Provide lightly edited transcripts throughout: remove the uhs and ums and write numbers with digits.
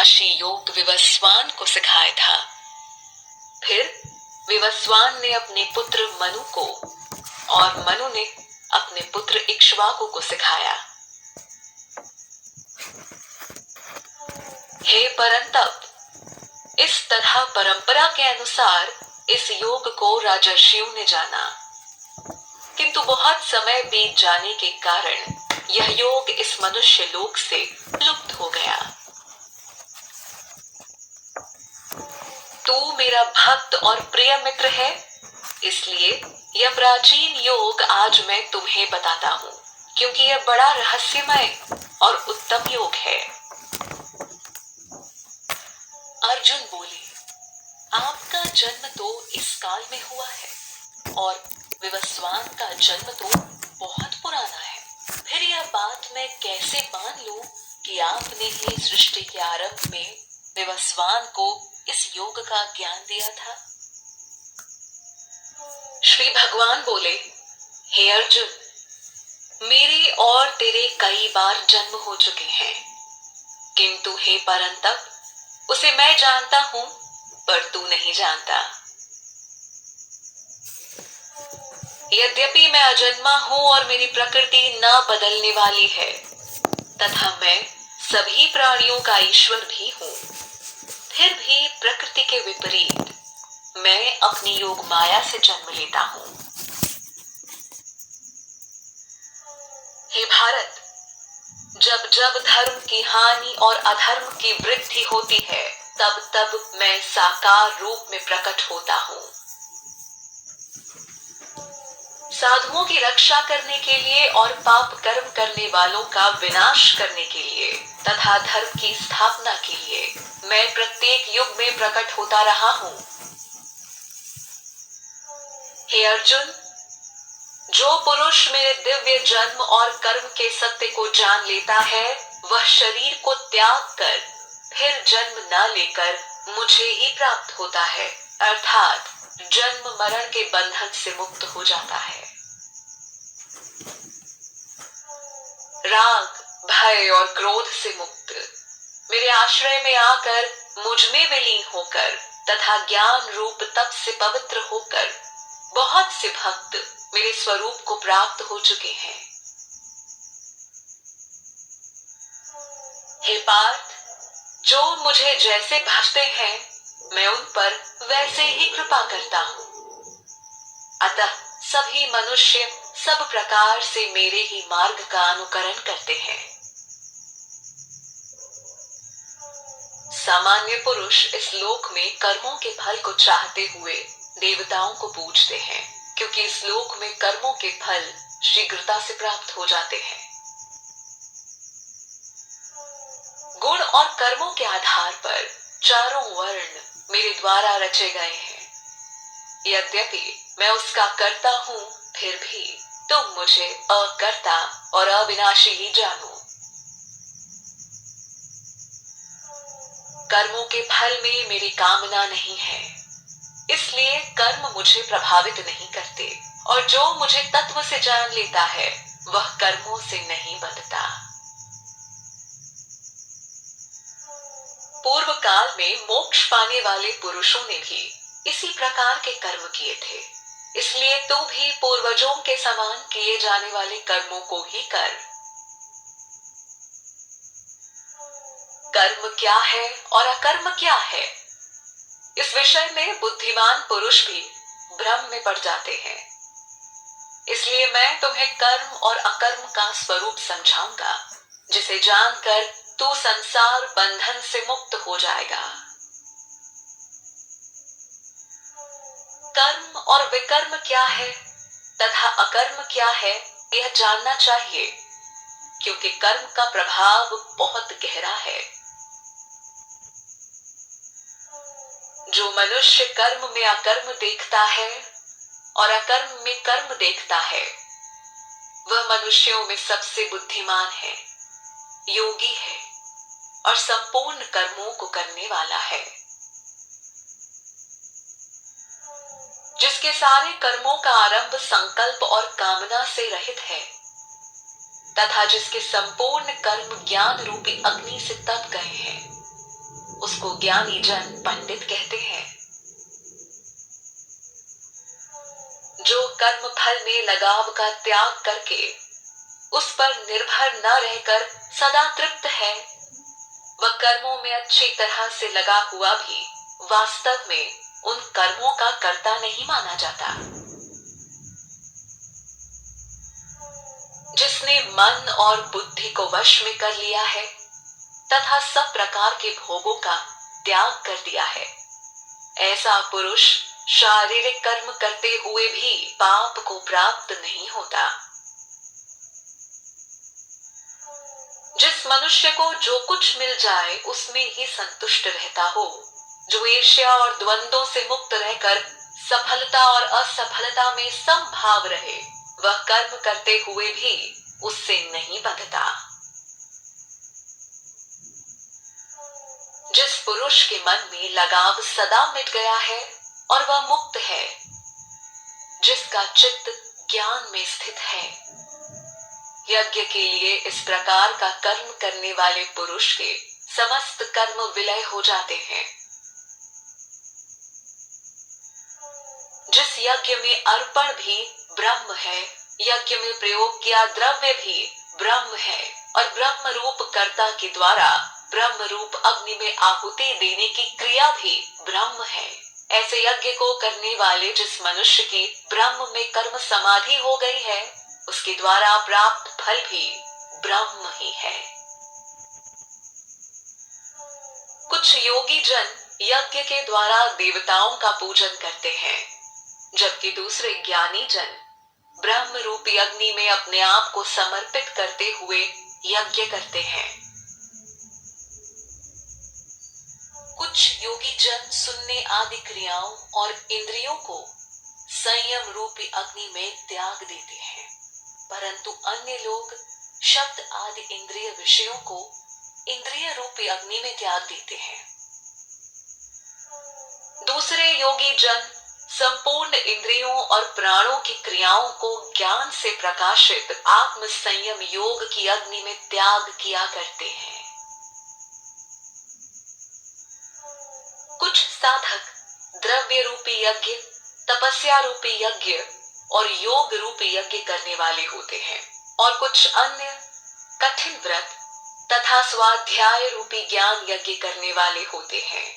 अविनाशी योग विवस्वान को सिखाया था। फिर विवस्वान ने अपने पुत्र मनु को और मनु ने अपने पुत्र इक्ष्वाकु को सिखाया। हे परंतप, इस तरह परंपरा के अनुसार इस योग को राजर्षियों ने जाना, किंतु बहुत समय बीत जाने के कारण यह योग इस मनुष्य लोक से लुप्त हो गया। तू मेरा भक्त और प्रिय मित्र है, इसलिए यह प्राचीन योग आज मैं तुम्हें बताता हूँ, क्योंकि यह बड़ा रहस्यमय और उत्तम योग है। अर्जुन बोले, आपका जन्म तो इस काल में हुआ है और विवस्वान का जन्म तो बहुत पुराना है। फिर यह बात मैं कैसे मान लूं कि आपने ही सृष्टि के आरंभ में विवस्वान को इस योग का ज्ञान दिया था। श्री भगवान बोले, हे अर्जुन, मेरे और तेरे कई बार जन्म हो चुके हैं, किंतु हे परंतप, उसे मैं जानता हूं पर तू नहीं जानता। यद्यपि मैं अजन्मा हूं और मेरी प्रकृति न बदलने वाली है, तथा मैं सभी प्राणियों का ईश्वर भी हूं, फिर भी प्रकृति के विपरीत मैं अपनी योग माया से जन्म लेता हूं। हे भारत, जब जब धर्म की हानि और अधर्म की वृद्धि होती है, तब तब मैं साकार रूप में प्रकट होता हूँ। साधुओं की रक्षा करने के लिए और पाप कर्म करने वालों का विनाश करने के लिए तथा धर्म की स्थापना के लिए मैं प्रत्येक युग में प्रकट होता रहा हूँ। हे अर्जुन, जो पुरुष मेरे दिव्य जन्म और कर्म के सत्य को जान लेता है, वह शरीर को त्याग कर फिर जन्म न लेकर मुझे ही प्राप्त होता है, अर्थात जन्म मरण के बंधन से मुक्त हो जाता है। राग, भय और क्रोध से मुक्त, मेरे आश्रय में आकर मुझ में विलीन होकर तथा ज्ञान रूप तप से पवित्र होकर बहुत से भक्त मेरे स्वरूप को प्राप्त हो चुके हैं। हे पार्थ, जो मुझे जैसे भजते हैं, मैं उन पर वैसे ही कृपा करता हूँ। अतः सभी मनुष्य सब प्रकार से मेरे ही मार्ग का अनुकरण करते हैं। सामान्य पुरुष इस लोक में कर्मों के फल को चाहते हुए देवताओं को पूजते हैं, क्योंकि इस लोक में कर्मों के फल शीघ्रता से प्राप्त हो जाते हैं। गुण और कर्मों के आधार पर चारों वर्ण मेरे द्वारा रचे गए हैं। यद्यपि मैं उसका कर्ता हूँ, फिर भी तुम मुझे अकर्ता और अविनाशी ही जानो। कर्मों के फल में मेरी कामना नहीं है, इसलिए कर्म मुझे प्रभावित नहीं करते, और जो मुझे तत्व से जान लेता है, वह कर्मों से नहीं बंधता। पूर्व काल में मोक्ष पाने वाले पुरुषों ने भी इसी प्रकार के कर्म किए थे, इसलिए तू भी पूर्वजों के समान किए जाने वाले कर्मों को ही कर। कर्म क्या है और अकर्म क्या है, इस विषय में बुद्धिमान पुरुष भी भ्रम में पड़ जाते हैं। इसलिए मैं तुम्हें कर्म और अकर्म का स्वरूप समझाऊंगा, जिसे जानकर तू संसार बंधन से मुक्त हो जाएगा। कर्म और विकर्म क्या है तथा अकर्म क्या है, यह जानना चाहिए, क्योंकि कर्म का प्रभाव बहुत गहरा है। जो मनुष्य कर्म में अकर्म देखता है और अकर्म में कर्म देखता है, वह मनुष्यों में सबसे बुद्धिमान है, योगी है और संपूर्ण कर्मों को करने वाला है। जिसके सारे कर्मों का आरंभ संकल्प और कामना से रहित है तथा जिसके संपूर्ण कर्म ज्ञान रूपी अग्नि से तप गए हैं, उसको ज्ञानी जन पंडित कहते हैं। जो कर्म फल में लगाव का त्याग करके उस पर निर्भर न रहकर सदा तृप्त है, वह कर्मों में अच्छी तरह से लगा हुआ भी वास्तव में उन कर्मों का कर्ता नहीं माना जाता। जिसने मन और बुद्धि को वश में कर लिया है तथा सब प्रकार के भोगों का त्याग कर दिया है, ऐसा पुरुष शारीरिक कर्म करते हुए भी पाप को प्राप्त नहीं होता। जिस मनुष्य को जो कुछ मिल जाए उसमें ही संतुष्ट रहता हो, जो ईर्ष्या और द्वंद्वों से मुक्त रहकर सफलता और असफलता में समभाव रहे, वह कर्म करते हुए भी उससे नहीं बंधता। जिस पुरुष के मन में लगाव सदा मिट गया है और वह मुक्त है, जिसका चित्त ज्ञान में स्थित है, यज्ञ के लिए इस प्रकार का कर्म करने वाले पुरुष के समस्त कर्म विलय हो जाते हैं। जिस यज्ञ में अर्पण भी ब्रह्म है, यज्ञ में प्रयोग किया द्रव्य भी ब्रह्म है और ब्रह्म रूप कर्ता के द्वारा ब्रह्म रूप अग्नि में आहुति देने की क्रिया भी ब्रह्म है, ऐसे यज्ञ को करने वाले जिस मनुष्य की ब्रह्म में कर्म समाधि हो गई है, उसके द्वारा प्राप्त फल भी ब्रह्म ही है। कुछ योगी जन यज्ञ के द्वारा देवताओं का पूजन करते हैं, जबकि दूसरे ज्ञानी जन ब्रह्म रूपी अग्नि में अपने आप को समर्पित करते हुए यज्ञ करते हैं। कुछ योगी जन सुनने आदि क्रियाओं और इंद्रियों को संयम रूपी अग्नि में त्याग देते हैं, परंतु अन्य लोग शब्द आदि इंद्रिय विषयों को इंद्रिय रूपी अग्नि में त्याग देते हैं। दूसरे योगी जन संपूर्ण इंद्रियों और प्राणों की क्रियाओं को ज्ञान से प्रकाशित आत्म संयम योग की अग्नि में त्याग किया करते हैं। कुछ साधक द्रव्य रूपी यज्ञ, तपस्या रूपी यज्ञ और योग रूपी यज्ञ करने वाले होते हैं, और कुछ अन्य कठिन व्रत तथा स्वाध्याय रूपी ज्ञान यज्ञ करने वाले होते हैं।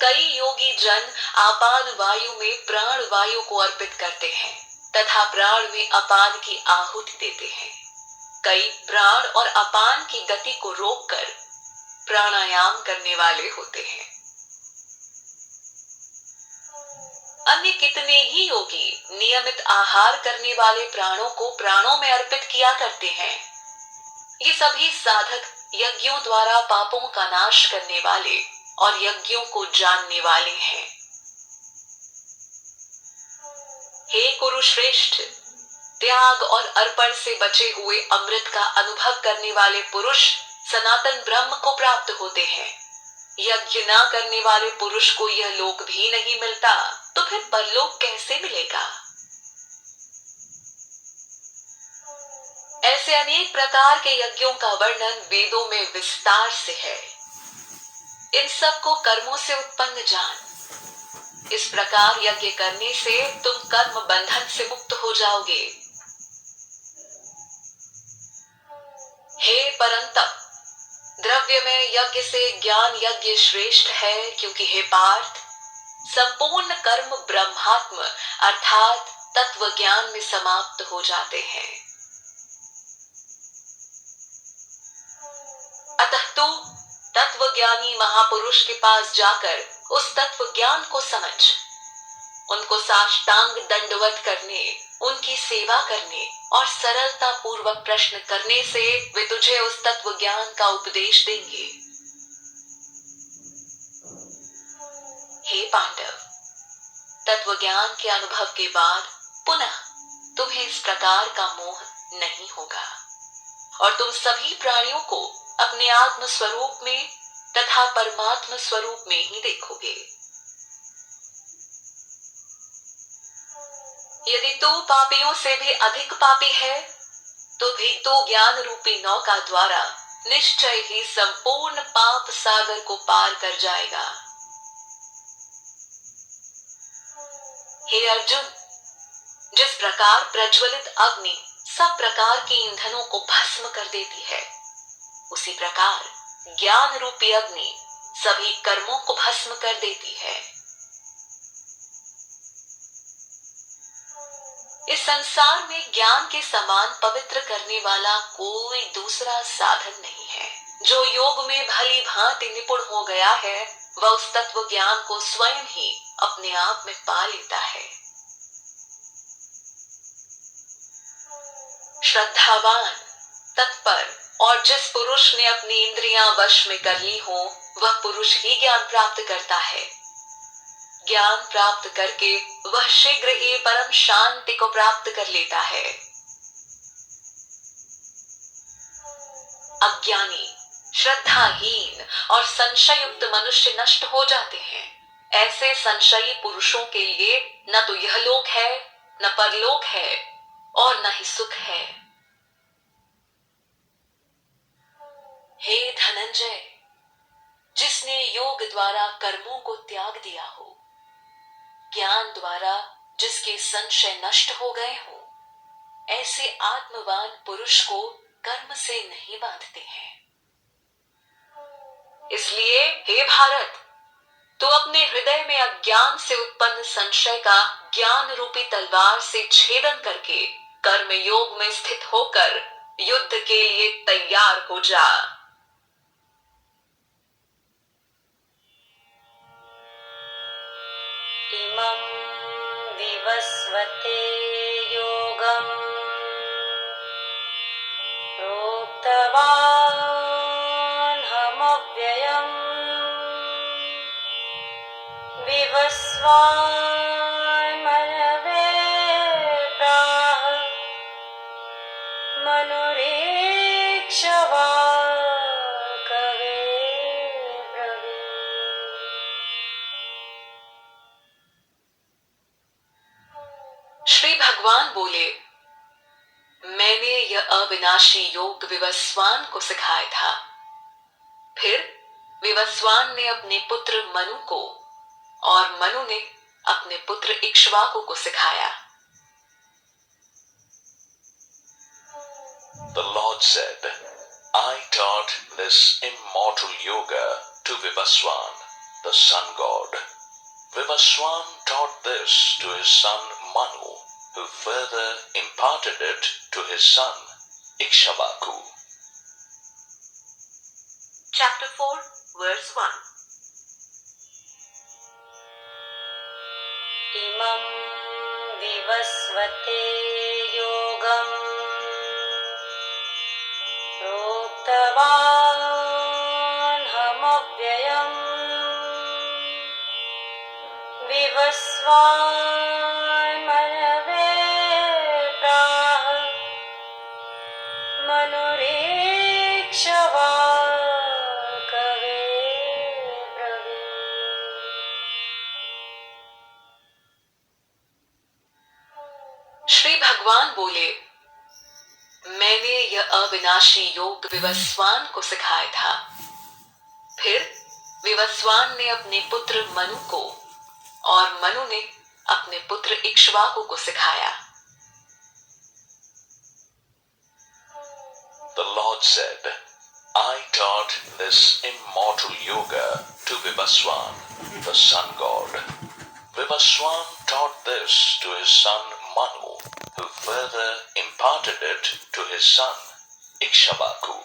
कई योगी जन आपान वायु में प्राण वायु को अर्पित करते हैं तथा प्राण में अपान की आहुति देते हैं। कई प्राण और अपान की गति को रोककर प्राणायाम करने वाले होते हैं। अन्य कितने ही योगी नियमित आहार करने वाले प्राणों को प्राणों में अर्पित किया करते हैं। ये सभी साधक यज्ञों द्वारा पापों का नाश करने वाले और यज्ञों को जानने वाले हैं। हे कुरुश्रेष्ठ, त्याग और अर्पण से बचे हुए अमृत का अनुभव करने वाले पुरुष सनातन ब्रह्म को प्राप्त होते हैं। यज्ञ न करने वाले पुरुष को यह लोक भी नहीं मिलता, तो फिर परलोक कैसे मिलेगा? ऐसे अनेक प्रकार के यज्ञों का वर्णन वेदों में विस्तार से है। इन सब को कर्मों से उत्पन्न जान। इस प्रकार यज्ञ करने से तुम कर्म बंधन से मुक्त हो जाओगे। हे परंतप, द्रव्य में यज्ञ से ज्ञान यज्ञ श्रेष्ठ है, क्योंकि हे पार्थ, संपूर्ण कर्म ब्रह्मात्म अर्थात तत्व ज्ञान में समाप्त हो जाते हैं। अतः तू तत्वज्ञानी महापुरुष के पास जाकर उस तत्व ज्ञान को समझ। उनको साष्टांग दंडवत करने, उनकी सेवा करने और सरलता पूर्वक प्रश्न करने से वे तुझे उस तत्व ज्ञान का उपदेश देंगे। हे पांडव, तत्व ज्ञान के अनुभव के बाद पुनः तुम्हें इस प्रकार का मोह नहीं होगा और तुम सभी प्राणियों को अपने आत्म स्वरूप में तथा परमात्म स्वरूप में ही देखोगे। यदि तू पापियों से भी अधिक पापी है, तो भी तू ज्ञान रूपी नौका द्वारा निश्चय ही संपूर्ण पाप सागर को पार कर जाएगा। हे अर्जुन, जिस प्रकार प्रज्वलित अग्नि सब प्रकार के ईंधनों को भस्म कर देती है, उसी प्रकार ज्ञान रूपी अग्नि सभी कर्मों को भस्म कर देती है। इस संसार में ज्ञान के समान पवित्र करने वाला कोई दूसरा साधन नहीं है। जो योग में भली भांति निपुण हो गया है, वह उस तत्व ज्ञान को स्वयं ही अपने आप में पा लेता है। श्रद्धावान, तत्पर और जिस पुरुष ने अपनी इंद्रियां वश में कर ली हो, वह पुरुष ही ज्ञान प्राप्त करता है। ज्ञान प्राप्त करके वह शीघ्र ही परम शांति को प्राप्त कर लेता है। अज्ञानी, श्रद्धाहीन और संशयुक्त मनुष्य नष्ट हो जाते हैं। ऐसे संशयी पुरुषों के लिए न तो यह लोक है, न परलोक है और न ही सुख है। हे धनंजय, जिसने योग द्वारा कर्मों को त्याग दिया हो, ज्ञान द्वारा जिसके संशय नष्ट हो गए हो, ऐसे आत्मवान पुरुष को कर्म से नहीं बांधते हैं। इसलिए हे भारत, तू अपने हृदय में अज्ञान से उत्पन्न संशय का ज्ञान रूपी तलवार से छेदन करके कर्म योग में स्थित होकर युद्ध के लिए तैयार हो जा। इमं विवस्वते योगं प्रोक्तवान् हमव्ययम् विवस्वान् मनवे प्राह मनुरीक्षवान् कवे ब्रवीत्। श्री भगवान बोले, मैंने यह अविनाशी योग विवस्वान को सिखाया था। फिर विवस्वान ने अपने पुत्र मनु को और मनु ने अपने पुत्र इक्ष्वाकु को सिखाया। The Lord said, I taught this immortal yoga to Vivaswan, the sun god. Vivaswan taught this to his son Manu, who further imparted it to his son Ikshvaku. Chapter 4, verse 1. इमं विवस्वते योगं प्रोक्तवान् हमव्ययम् विवस्वान् मनवे प्राह मनुरीक्षवान् कवे ब्रवीत्। श्री भगवान बोले, मैंने यह अविनाशी योग विवस्वान को सिखाया था। फिर विवस्वान ने अपने पुत्र मनु को और मनु ने अपने पुत्र इक्ष्वाकु को सिखाया। The Lord said, I taught this immortal yoga to Vivaswan, the sun god. Vivaswan taught this to his son Manu, who further imparted it to his son Ikshvaku.